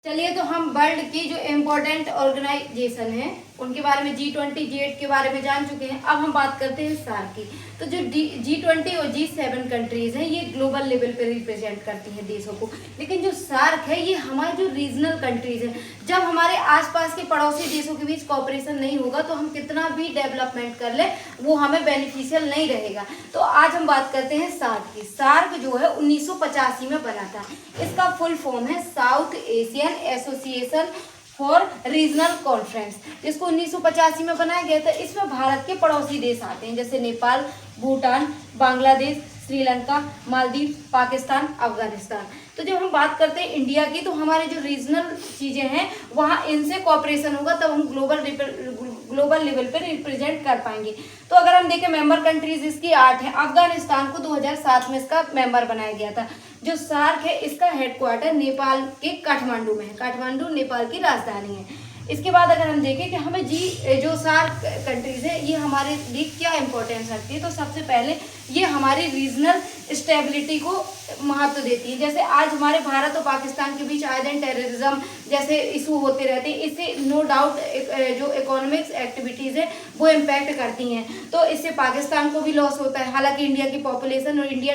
चलिए तो हम वर्ल्ड की जो इम्पोर्टेंट ऑर्गेनाइजेशन है उनके बारे में G20 G8 के बारे में जान चुके हैं। अब हम बात करते हैं सार्क की। तो जो G20 और G7 कंट्रीज हैं ये ग्लोबल लेवल पे रिप्रेजेंट करती हैं देशों को, लेकिन जो सार्क है ये हमारे जो रीजनल कंट्रीज हैं, जब हमारे आसपास के पड़ोसी देशों के बीच कॉपरेशन नहीं होगा तो हम कितना भी डेवलपमेंट कर ले वो हमें बेनिफिशियल नहीं रहेगा। तो आज हम बात करते हैं सार्क की। सार्क जो है 1985 में बना था। इसका फुल फॉर्म है south Asian association for regional conference, जिसको 1985 में बनाया गया था। इसमें भारत के पड़ोसी देश आते हैं जैसे नेपाल, भूटान, बांग्लादेश, श्रीलंका, मालदीव, पाकिस्तान, अफगानिस्तान। तो जब हम बात करते हैं इंडिया की, तो हमारे जो रीजनल चीज़ें हैं वहाँ इनसे कॉपरेशन होगा तब हम ग्लोबल लेवल पे रिप्रेजेंट कर पाएंगे। तो अगर हम देखें मेंबर कंट्रीज इसकी 8 हैं। अफगानिस्तान को 2007 में इसका मेंबर बनाया गया था। जो सार्क है इसका हेडक्वार्टर नेपाल के काठमांडू में है। काठमांडू नेपाल की राजधानी है। इसके बाद अगर हम देखें कि हमें जो सार्क कंट्रीज है ये हमारे लिए क्या इंपॉर्टेंस रखती है, तो सबसे पहले ये हमारी रीजनल स्टेबिलिटी को महत्व देती है। जैसे आज हमारे भारत और पाकिस्तान के बीच आए दिन टेररिज्म जैसे इशू होते रहते हैं, इससे नो डाउट जो इकोनॉमिक्स एक्टिविटीज़ है वो इम्पैक्ट करती हैं। तो इससे पाकिस्तान को भी लॉस होता है। हालांकि इंडिया की पॉपुलेशन और इंडिया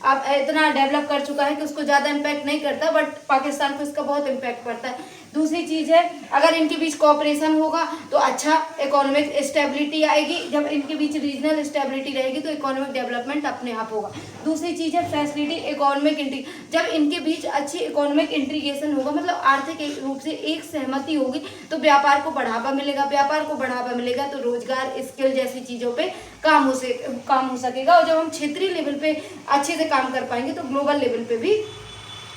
अब इतना डेवलप कर चुका है कि उसको ज़्यादा इम्पैक्ट नहीं करता, बट पाकिस्तान को इसका बहुत इम्पैक्ट पड़ता है। दूसरी चीज़ है, अगर इनके बीच कॉपरेशन होगा तो अच्छा इकोनॉमिक स्टेबिलिटी आएगी। जब इनके बीच रीजनल स्टेबिलिटी रहेगी तो इकोनॉमिक डेवलपमेंट अपने आप होगा। दूसरी चीज़ है फैसिलिटी इकोनॉमिक इंट्री। जब इनके बीच अच्छी इकोनॉमिक इंटीग्रेशन होगा, मतलब आर्थिक रूप से एक सहमति होगी, तो व्यापार को बढ़ावा मिलेगा। व्यापार को बढ़ावा मिलेगा तो रोजगार, स्किल जैसी चीज़ों पे काम हो सकेगा। और जब हम क्षेत्रीय लेवल पे अच्छे से काम कर पाएंगे तो ग्लोबल लेवल पे भी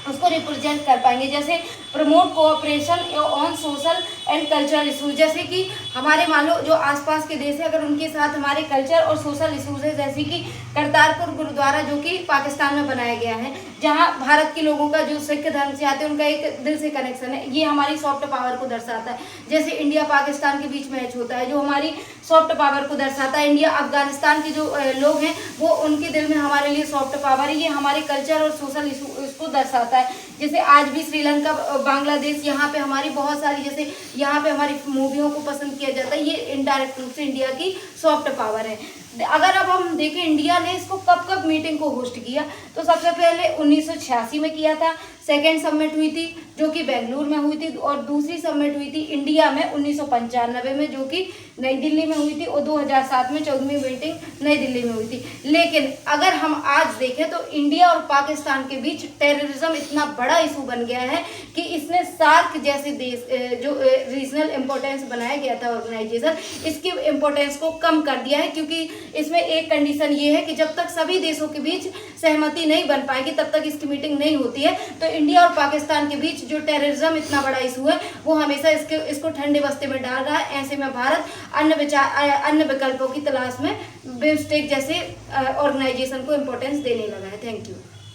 उसको रिप्रेजेंट कर पाएंगे। जैसे promote cooperation on social and cultural issues, जैसे कि हमारे मान लो जो आसपास के देश है अगर उनके साथ हमारे कल्चर और सोशल इशूज है, जैसे कि करतारपुर गुरुद्वारा जो कि पाकिस्तान में बनाया गया है, जहां भारत के लोगों का जो सिख धर्म से आते हैं उनका एक दिल से कनेक्शन है, ये हमारी सॉफ्ट पावर को दर्शाता है। जैसे इंडिया पाकिस्तान के बीच मैच होता है जो हमारी सॉफ्ट पावर को दर्शाता है। इंडिया अफगानिस्तान के जो लोग हैं वो उनके दिल में हमारे लिए सॉफ्ट पावर है, ये हमारे कल्चर और सोशल इशूज को दर्शाता है। जैसे आज भी श्रीलंका, बांग्लादेश, यहाँ पे हमारी बहुत सारी, जैसे यहाँ पे हमारी मूवियों को पसंद किया जाता है, ये इनडायरेक्ट रूप से इंडिया की सॉफ्ट पावर है। अगर अब हम देखें इंडिया ने इसको कब मीटिंग को होस्ट किया, तो सबसे पहले 1986 में किया था। सेकेंड समिट हुई थी जो कि बेंगलुरु में हुई थी, और दूसरी समिट हुई थी इंडिया में 1995 में जो कि नई दिल्ली में हुई थी, और 2007 में 14वीं मीटिंग नई दिल्ली में हुई थी। लेकिन अगर हम आज देखें तो इंडिया और पाकिस्तान के बीच टेररिज्म इतना बड़ा इशू बन गया है कि इसने सार्क जैसे देश जो रीजनल इम्पोर्टेंस बनाया गया था ऑर्गेनाइजेशन, इसकी इम्पोर्टेंस को कम कर दिया है। क्योंकि इसमें एक कंडीशन ये है कि जब तक सभी देशों के बीच सहमति नहीं बन पाएगी तब तक इसकी मीटिंग नहीं होती है। तो इंडिया और पाकिस्तान के बीच जो टेररिज्म इतना बड़ा इशू है वो हमेशा इसको ठंडे बस्ते में डाल रहा है। ऐसे में भारत अन्य विकल्पों की तलाश में बिम्स्टेक जैसे ऑर्गेनाइजेशन को इम्पोर्टेंस देने लगा है। Thank you.